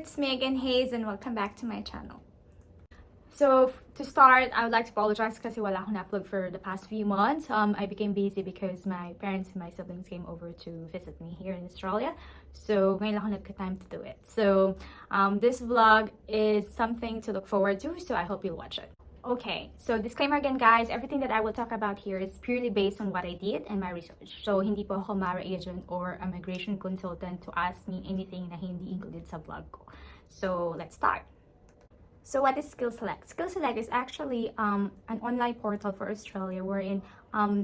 it's me again, Hayes, and welcome back to my channel. So to start, I would like to apologize kasi wala akong upload for the past few months. I became busy because my parents and my siblings came over to visit me here in Australia. So ngayon lang ako nagka-time to do it. So this vlog is something to look forward to, so I hope you'll watch it. Okay, so disclaimer again guys, everything that I will talk about here is purely based on what I did and my research. So hindi po ako MARA agent or a migration consultant to ask me anything na hindi included sa vlog ko. So let's start. So what is SkillSelect? SkillSelect is actually an online portal for Australia wherein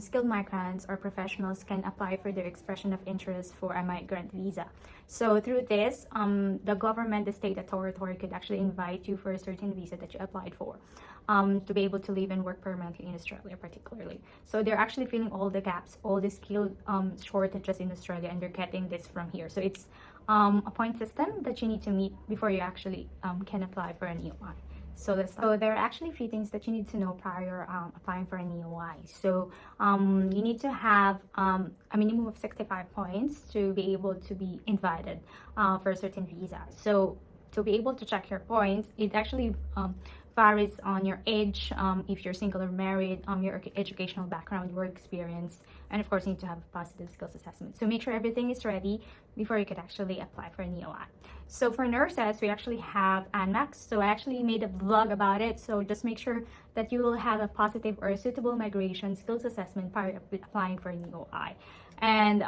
skilled migrants or professionals can apply for their expression of interest for a migrant visa. So through this, the government, the state authority could actually invite you for a certain visa that you applied for to be able to live and work permanently in Australia particularly. So they're actually filling all the gaps, all the skill shortages in Australia, and they're getting this from here. So it's a point system that you need to meet before you actually can apply for an EOI. So there are actually a few things that you need to know prior applying for an EOI. So you need to have a minimum of 65 points to be able to be invited for a certain visa. So to be able to check your points, it actually varies on your age, if you're single or married, your educational background, work experience, and of course you need to have a positive skills assessment. So make sure everything is ready before you could actually apply for an EOI. So for nurses, we actually have ANMAX. So I actually made a vlog about it. So just make sure that you will have a positive or suitable migration skills assessment prior to applying for an EOI. And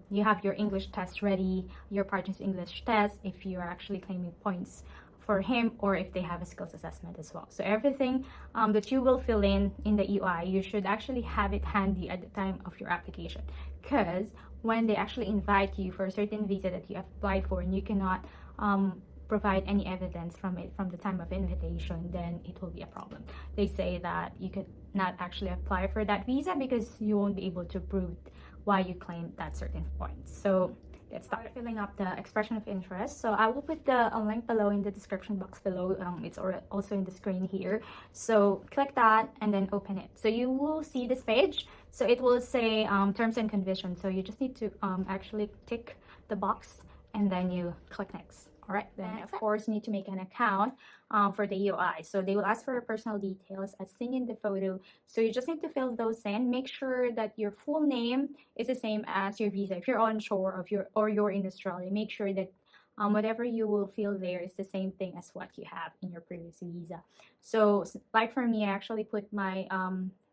you have your English test ready, your partner's English test, if you are actually claiming points for him, or if they have a skills assessment as well. So everything that you will fill in the EOI, you should actually have it handy at the time of your application, because when they actually invite you for a certain visa that you applied for and you cannot provide any evidence from it from the time of invitation, then it will be a problem. They say that you could not actually apply for that visa because you won't be able to prove why you claimed that certain points. So let's start filling up the expression of interest. So I will put a link below in the description box below. It's also in the screen here. So click that and then open it. So you will see this page. So it will say terms and conditions. So you just need to actually tick the box and then you click next. All right, then of course you need to make an account for the EOI. So they will ask for your personal details as seen in the photo. So you just need to fill those in. Make sure that your full name is the same as your visa. If you're onshore or you're in Australia, make sure that whatever you will fill there is the same thing as what you have in your previous visa. So like for me, I actually put my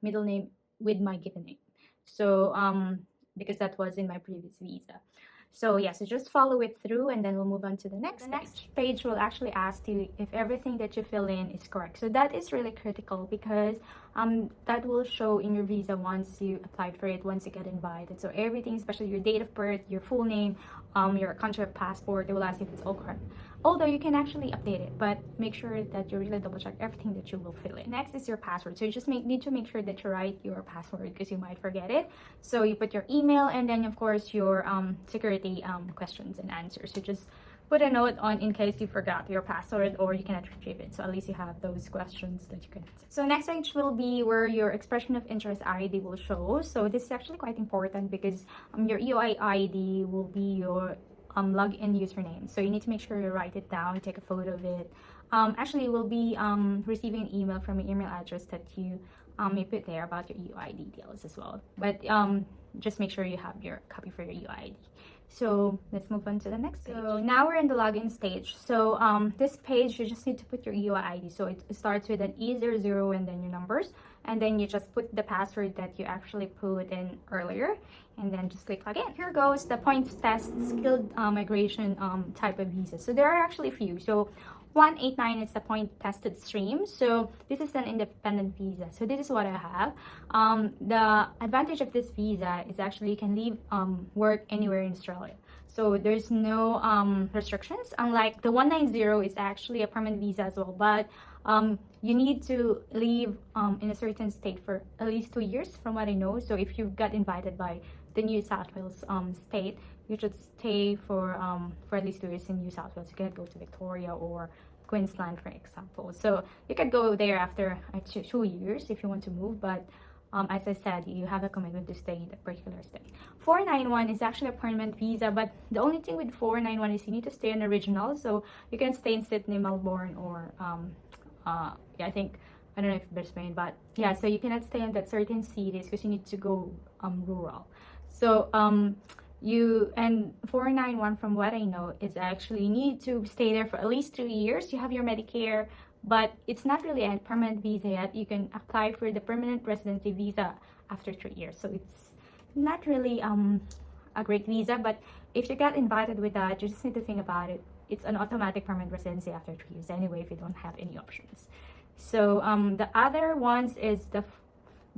middle name with my given name. So because that was in my previous visa. So yeah, so just follow it through and then we'll move on to the next page. The next page will actually ask you if everything that you fill in is correct. So that is really critical because that will show in your visa once you applied for it, once you get invited. So everything, especially your date of birth, your full name, your country of passport, they will ask if it's all correct. Although you can actually update it, but make sure that you really double check everything that you will fill in. Next is your password. So you just need to make sure that you write your password because you might forget it. So you put your email and then of course your security questions and answers. So just put a note on in case you forgot your password or you cannot retrieve it. So at least you have those questions that you can answer. So next page will be where your expression of interest ID will show. So this is actually quite important because your EOI ID will be your login username. So you need to make sure you write it down, take a photo of it. Actually, you will be receiving an email from your email address that you may put there about your EOI details as well. But just make sure you have your copy for your EOI ID. So let's move on to the next page. So now we're in the login stage. So this page, you just need to put your EOI ID. So it starts with an E00 and then your numbers. And then you just put the password that you actually put in earlier. And then just click login. Here goes the points test skilled migration type of visa. So there are actually a few. So 189 is the point tested stream. So this is an independent visa. So this is what I have. The advantage of this visa is actually you can leave work anywhere in Australia. So there's no restrictions. Unlike the 190 is actually a permanent visa as well, but you need to leave in a certain state for at least 2 years from what I know. So if you got invited by the New South Wales state, you should stay for at least 2 years in New South Wales. You can go to Victoria or Queensland, for example. So you could go there after 2 years if you want to move, but as I said, you have a commitment to stay in that particular state. 491 is actually a permanent visa, but the only thing with 491 is you need to stay in the regional, so you can stay in Sydney, Melbourne, or yeah, I don't know if Brisbane, but yeah, so you cannot stay in that certain cities because you need to go rural. So you, and 491, from what I know, is actually you need to stay there for at least 2 years. You have your Medicare, but it's not really a permanent visa yet. You can apply for the permanent residency visa after 3 years, so it's not really a great visa. But if you get invited with that, you just need to think about it. It's an automatic permanent residency after 3 years anyway if you don't have any options. So the other ones is the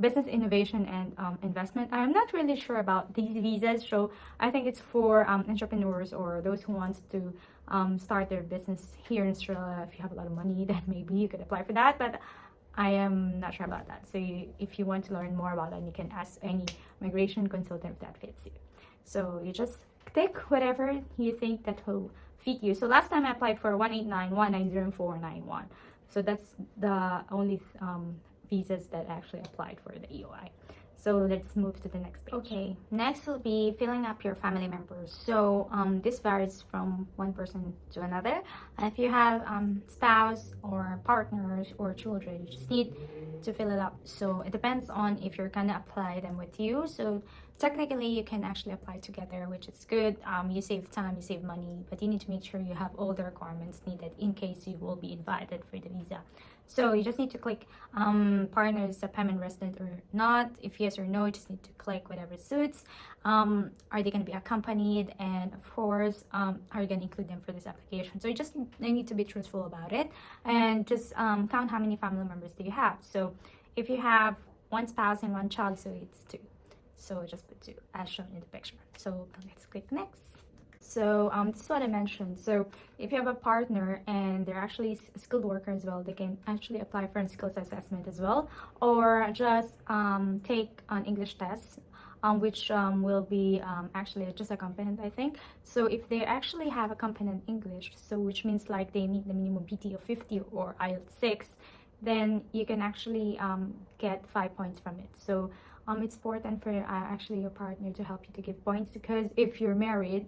business innovation and investment. I'm not really sure about these visas, so I think it's for entrepreneurs or those who wants to start their business here in Australia. If you have a lot of money, then maybe you could apply for that, but I am not sure about that. So if you want to learn more about that, you can ask any migration consultant if that fits you. So you just take whatever you think that will fit you. So last time I applied for 189, 190, and 491. So that's the only visas that actually applied for the EOI. So let's move to the next page. Okay, next will be filling up your family members. So this varies from one person to another. If you have spouse or partners or children, you just need to fill it up. So it depends on if you're gonna apply them with you. So technically you can actually apply together, which is good. You save time, you save money, but you need to make sure you have all the requirements needed in case you will be invited for the visa. So you just need to click partner is a permanent resident or not. If yes or no, you just need to click whatever suits. Are they going to be accompanied? And of course, are you going to include them for this application? So you need to be truthful about it and just count how many family members do you have. So if you have one spouse and one child, so it's 2. So just put 2 as shown in the picture. So let's click next. So this is what I mentioned. So if you have a partner and they're actually a skilled worker as well, they can actually apply for a skills assessment as well, or just take an English test, which will be actually just a component, I think. So if they actually have a component English, so which means like they meet the minimum PT of 50 or IELTS 6, then you can actually get 5 points from it. So it's important for actually your partner to help you to give points, because if you're married,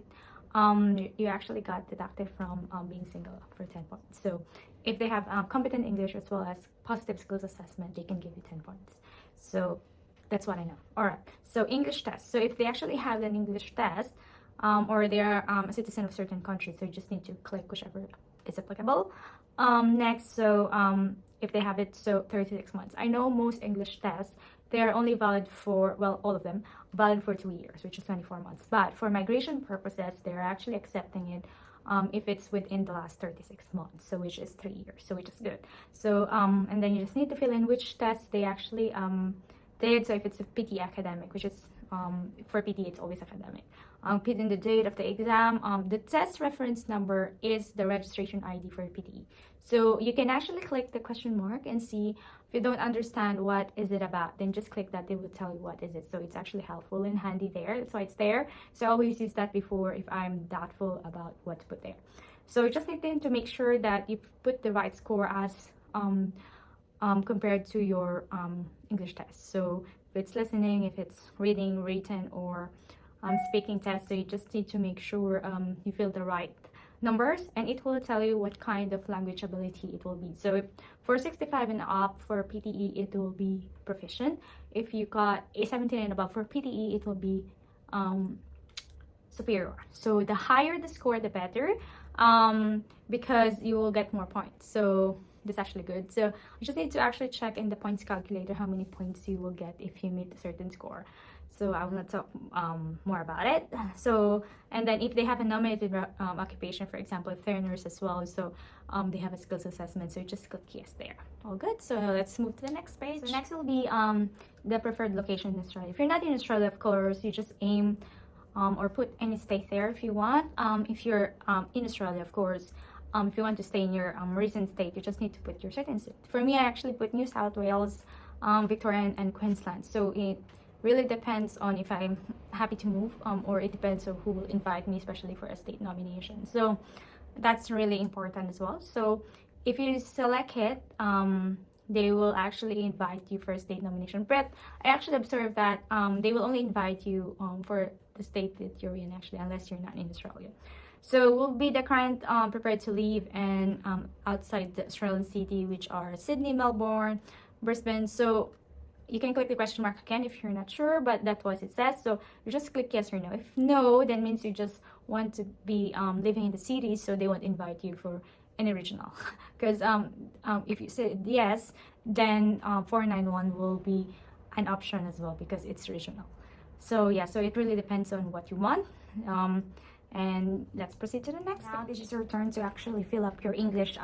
you actually got deducted from being single for 10 points. So if they have competent English as well as positive skills assessment, they can give you 10 points. So that's what I know. All right, so English test. So if they actually have an English test, or they are a citizen of certain countries, so you just need to click whichever is applicable. Next, so if they have it, so 36 months. I know most English tests, they're only valid for, well, all of them, valid for 2 years, which is 24 months. But for migration purposes, they're actually accepting it if it's within the last 36 months, so which is 3 years, so which is good. So, and then you just need to fill in which tests they actually did. So if it's a PT academic, which is, for PT, it's always academic. Put in the date of the exam. The test reference number is the registration ID for PTE. So you can actually click the question mark and see. If you don't understand what is it about, then just click that. They will tell you what is it. So it's actually helpful and handy there. That's why it's there. So I always use that before if I'm doubtful about what to put there. So you just need to make sure that you put the right score as compared to your English test. So if it's listening, if it's reading, written, or speaking test, so you just need to make sure you fill the right numbers, and it will tell you what kind of language ability it will be. So if for 65 and up for PTE, it will be proficient. If you got a 17 and above for PTE, it will be superior. So the higher the score, the better, because you will get more points. So that's actually good. So you just need to actually check in the points calculator how many points you will get if you meet a certain score. So I will not talk more about it. So, and then if they have a nominated occupation, for example, if they're a nurse as well, so they have a skills assessment, so you just click yes there. All good. So let's move to the next page. So next will be the preferred location in Australia. If you're not in Australia, of course, you just aim or put any state there if you want. If you're in Australia, of course, if you want to stay in your recent state, you just need to put your certain state. For me, I actually put New South Wales, Victoria, and Queensland. So it really depends on if I'm happy to move, or it depends on who will invite me, especially for a state nomination. So that's really important as well. So if you select it, they will actually invite you for a state nomination. But I actually observed that they will only invite you for the state that you're in, actually, unless you're not in Australia. So we'll be the current prepared to leave and outside the Australian city, which are Sydney, Melbourne, Brisbane. So you can click the question mark again if you're not sure, but that's what it says. So you just click yes or no. If no, then means you just want to be living in the city, so they won't invite you for any regional. Because if you say yes, then 491 will be an option as well because it's regional. So yeah, so it really depends on what you want. And let's proceed to the next. Now this is your turn to actually fill up your English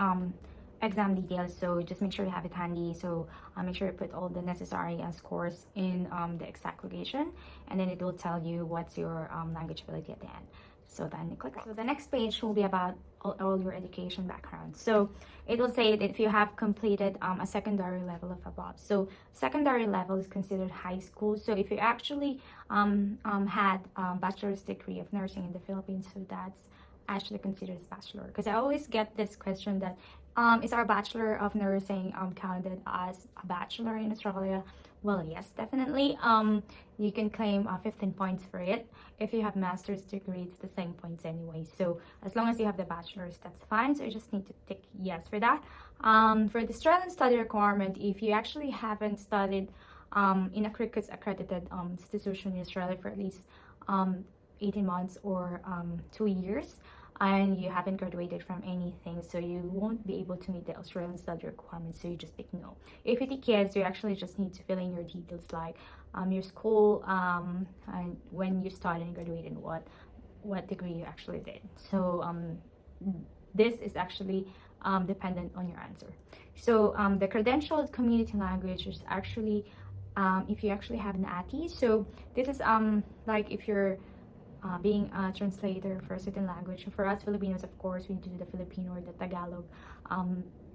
exam details, so just make sure you have it handy. So make sure you put all the necessary scores in the exact location, and then it will tell you what's your language ability at the end. So then you click. So the next page will be about all your education background. So it will say that if you have completed a secondary level of above. So secondary level is considered high school. So if you actually had a bachelor's degree of nursing in the Philippines, so that's actually considered as bachelor. Because I always get this question that is our bachelor of nursing counted as a bachelor in Australia? Well, yes, definitely. You can claim 15 points for it. If you have master's degree, it's the same points anyway. So as long as you have the bachelor's, that's fine. So you just need to tick yes for that. For the Australian study requirement, if you actually haven't studied in a cricket's accredited institution in Australia for at least 18 months or 2 years, and you haven't graduated from anything, so you won't be able to meet the Australian study requirements, so you just tick no. If you tick yes, you actually just need to fill in your details like your school, and when you started and graduated, what degree you actually did. So this is actually dependent on your answer. So the credentialed community language is actually if you actually have NAATI. So this is like if you're being a translator for a certain language. For us Filipinos, of course, we do the Filipino or the Tagalog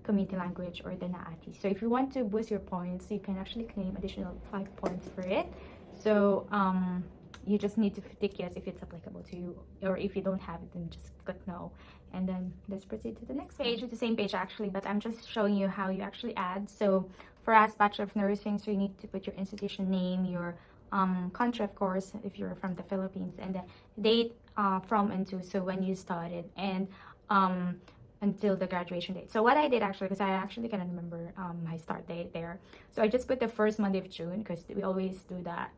community language or the NAATI. So if you want to boost your points, you can actually claim additional 5 points for it. So you just need to tick yes if it's applicable to you, or if you don't have it, then just click no. And then let's proceed to the next page. It's the same page actually, but I'm just showing you how you actually add. So for us, Bachelor of Nursing, so you need to put your institution name, your country, of course, if you're from the Philippines, and the date from and to, so when you started, and until the graduation date. So what I did actually, because I actually cannot remember my start date there, so I just put the first Monday of June, because we always do that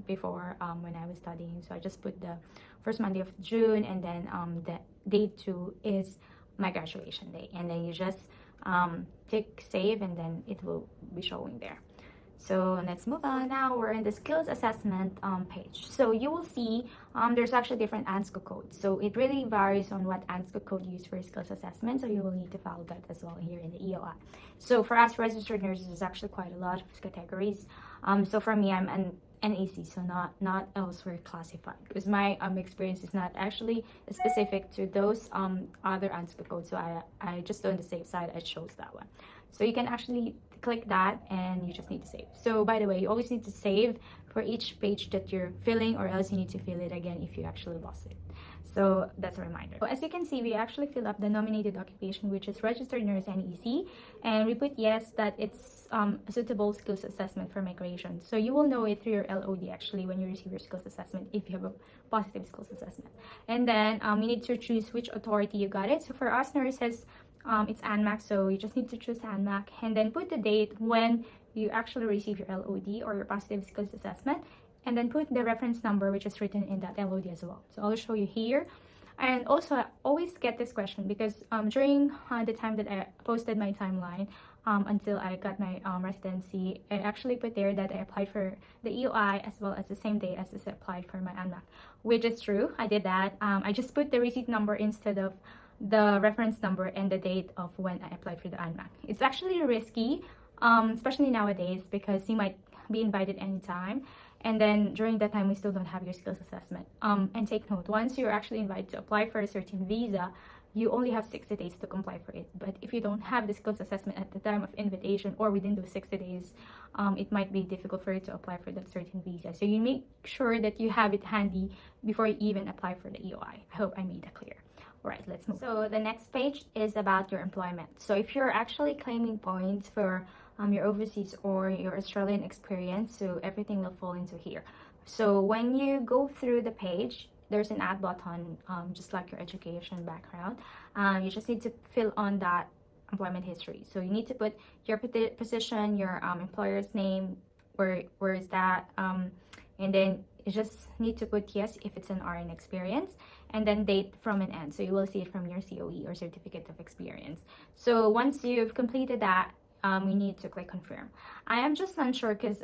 before when I was studying. So I just put the first Monday of June, and then the date 2 is my graduation date, and then you just tick save, and then it will be showing there. So let's move on. Now we're in the skills assessment page. So you will see there's actually different ANSCO codes. So it really varies on what ANSCO code you use for skills assessment. So you will need to follow that as well here in the EOI. So for us registered nurses, there's actually quite a lot of categories. So for me, I'm an NAC, so not elsewhere classified, because my experience is not actually specific to those other ANSCO codes. So I just on the safe side, I chose that one. So you can actually click that, and you just need to save. So by the way, you always need to save for each page that you're filling, or else you need to fill it again if you actually lost it. So that's a reminder. So as you can see, we actually fill up the nominated occupation, which is registered nurse NEC, and we put yes that it's a suitable skills assessment for migration. So you will know it through your LOD actually when you receive your skills assessment if you have a positive skills assessment. And then you need to choose which authority you got it. So for us nurses, it's ANMAC, so you just need to choose ANMAC, and then put the date when you actually receive your LOD or your positive skills assessment, and then put the reference number which is written in that LOD as well. So I'll show you here. And also I always get this question because during the time that I posted my timeline until I got my residency, I actually put there that I applied for the EOI as well as the same day as I applied for my ANMAC, which is true. I did that. I just put the receipt number instead of the reference number and the date of when I applied for the ANMAC. It's actually risky, especially nowadays, because you might be invited anytime, and then during that time we still don't have your skills assessment. And take note, once you're actually invited to apply for a certain visa, you only have 60 days to comply for it. But if you don't have the skills assessment at the time of invitation or within those 60 days, it might be difficult for you to apply for that certain visa. So you make sure that you have it handy before you even apply for the EOI. I hope I made that clear. Alright, let's move. So the next page is about your employment. So if you're actually claiming points for your overseas or your Australian experience. So everything will fall into here. So when you go through the page, there's an add button, just like your education background. You just need to fill on that employment history. So you need to put your position, your employer's name, where is that, and then you just need to put yes if it's an RN experience, and then date from and end. So you will see it from your COE or certificate of experience. So once you've completed that, you need to click confirm. I am just unsure because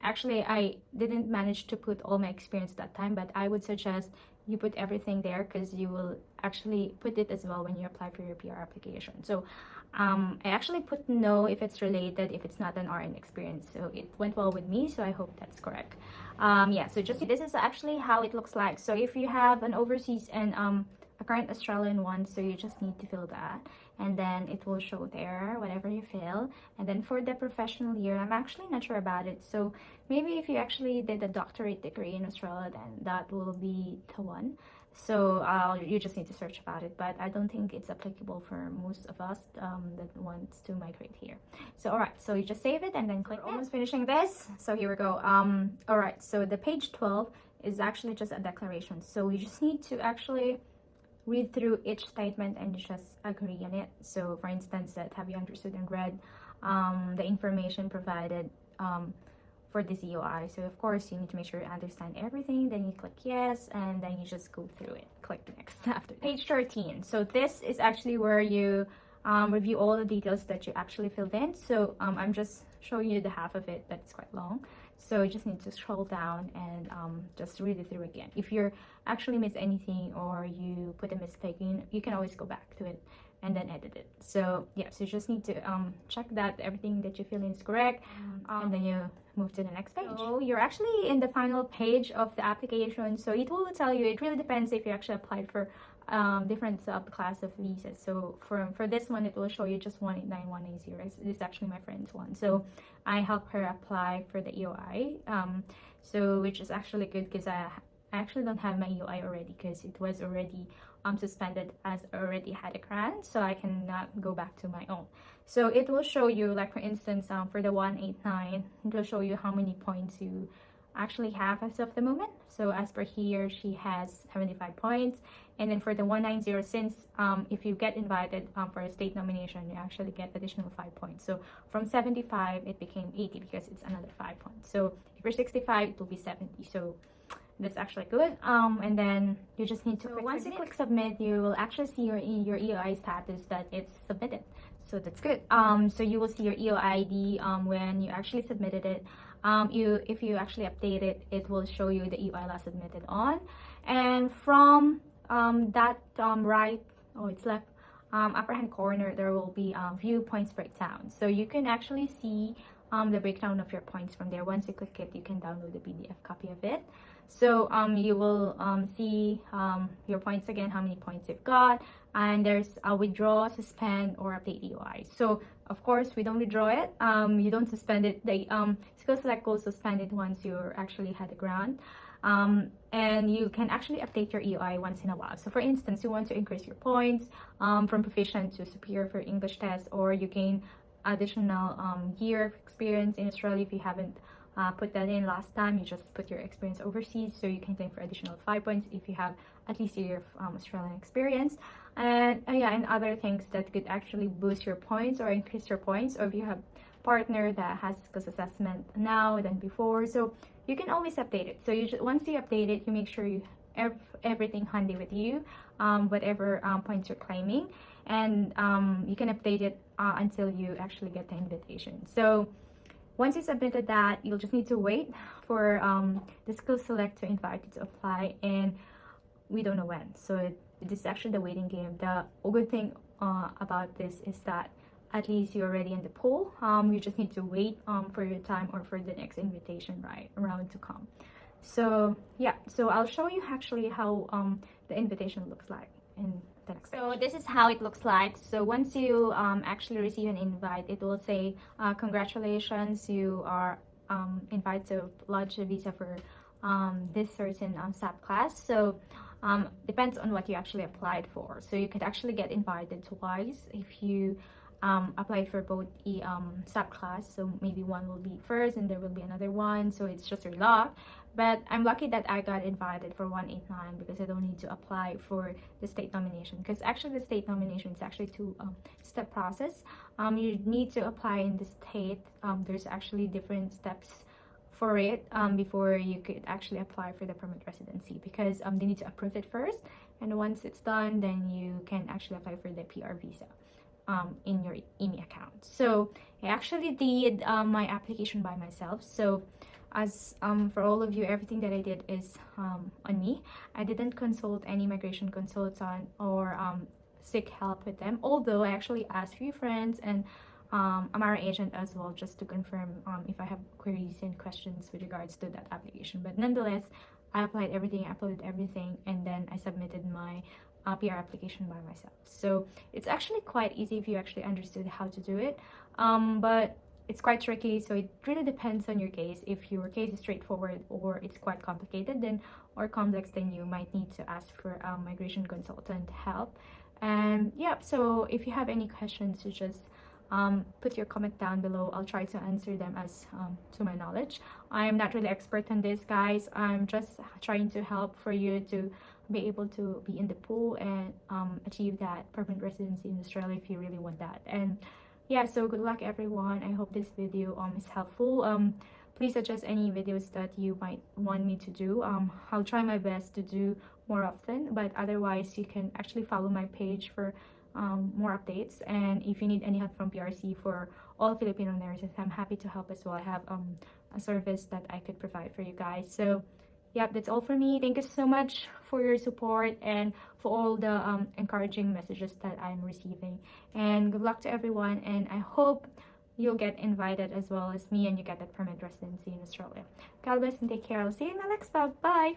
actually I didn't manage to put all my experience that time, but I would suggest you put everything there because you will actually put it as well when you apply for your PR application. So I actually put no if it's related, if it's not an RN experience. So it went well with me, so I hope that's correct. Yeah, so just this is actually how it looks like. So if you have an overseas and a current Australian one, so you just need to fill that, and then it will show there whatever you fill. And then for the professional year, I'm actually not sure about it, so maybe if you actually did a doctorate degree in Australia, then that will be the one. So you just need to search about it, but I don't think it's applicable for most of us that wants to migrate here. So all right, so you just save it and then click. We're almost finishing this, so here we go. All right, so the page 12 is actually just a declaration, so you just need to actually read through each statement and just agree on it. So for instance, that have you understood and read the information provided for this EOI. So of course you need to make sure you understand everything, then you click yes, and then you just go through it, click next after that. Page 13, so this is actually where you review all the details that you actually filled in. So I'm just showing you the half of it, but it's quite long, so you just need to scroll down and just read it through again. If you're actually miss anything or you put a mistake, you can always go back to it and then edit it. So yeah, so you just need to check that everything that you fill in is correct, and then you move to the next page. So you're actually in the final page of the application, so it will tell you, it really depends if you actually applied for different subclass of visas. So for this one, it will show you just 189180. This is actually my friend's one, so I helped her apply for the EOI, so which is actually good because I actually don't have my EOI already because it was already suspended as I already had a grant, so I cannot go back to my own. So it will show you, like for instance, for the 189, it will show you how many points you actually have as of the moment. So as per here, she has 75 points, and then for the 190, since if you get invited for a state nomination, you actually get additional 5 points. So from 75 it became 80 because it's another 5 points. So if you're 65, it will be 70. So that's actually good. And then you just need to click once submit. You click submit, you will actually see your EOI status that it's submitted, so that's good. So you will see your EOI ID when you actually submitted it. If you actually update it, it will show you the EOI last submitted on, and from that right, oh it's left, upper hand corner, there will be view points breakdown, so you can actually see the breakdown of your points from there. Once you click it, you can download the PDF copy of it. So you will see your points again, how many points you've got, and there's a withdraw, suspend, or update EOI. So of course we don't withdraw it, you don't suspend it. The SkillSelect will suspend it once you actually had a grant, and you can actually update your EOI once in a while. So for instance, you want to increase your points from proficient to superior for English test, or you gain additional year of experience in Australia. If you haven't put that in last time, you just put your experience overseas, so you can claim for additional 5 points if you have at least a year of Australian experience. And yeah, and other things that could actually boost your points or increase your points, or if you have partner that has skills assessment now than before, so you can always update it. So you just, once you update it, you make sure you have everything handy with you, whatever points you're claiming, and you can update it until you actually get the invitation. So once you submitted that, you'll just need to wait for the SkillSelect to invite you to apply, and we don't know when. So this is actually the waiting game. The good thing about this is that at least you're already in the pool. You just need to wait for your time or for the next invitation round to come. So yeah, so I'll show you actually how the invitation looks like in the next page. So this is how it looks like. So once you actually receive an invite, it will say congratulations, you are invited to lodge a visa for this certain SAP class. So depends on what you actually applied for. So you could actually get invited twice if you applied for both subclass, so maybe one will be first and there will be another one, so it's just your luck. But I'm lucky that I got invited for 189 because I don't need to apply for the state nomination, because actually the state nomination is actually two-step process. You need to apply in the state. There's actually different steps for it before you could actually apply for the permanent residency, because they need to approve it first, and once it's done, then you can actually apply for the PR visa in your EMI account. So I actually did my application by myself. So as for all of you, everything that I did is on me. I didn't consult any immigration consultant or seek help with them, although I actually asked a few friends and Amara agent as well, just to confirm if I have queries and questions with regards to that application. But nonetheless, I applied everything, I uploaded everything, and then I submitted my PR application by myself. So it's actually quite easy if you actually understood how to do it, but it's quite tricky, so it really depends on your case. If your case is straightforward or it's quite complicated then or complex, then you might need to ask for a migration consultant help. And yeah, so if you have any questions, you just put your comment down below. I'll try to answer them as to my knowledge. I'm not really expert on this, guys. I'm just trying to help for you to be able to be in the pool and achieve that permanent residency in Australia if you really want that. And yeah, so good luck everyone. I hope this video is helpful. Please suggest any videos that you might want me to do. I'll try my best to do more often, but otherwise you can actually follow my page for more updates. And if you need any help from PRC for all Filipino nurses, I'm happy to help as well. I have a service that I could provide for you guys. So yeah, that's all for me. Thank you so much for your support and for all the encouraging messages that I'm receiving. And good luck to everyone, and I hope you'll get invited as well as me and you get that permanent residency in Australia. God bless and take care. I'll see you in my next vlog. Bye!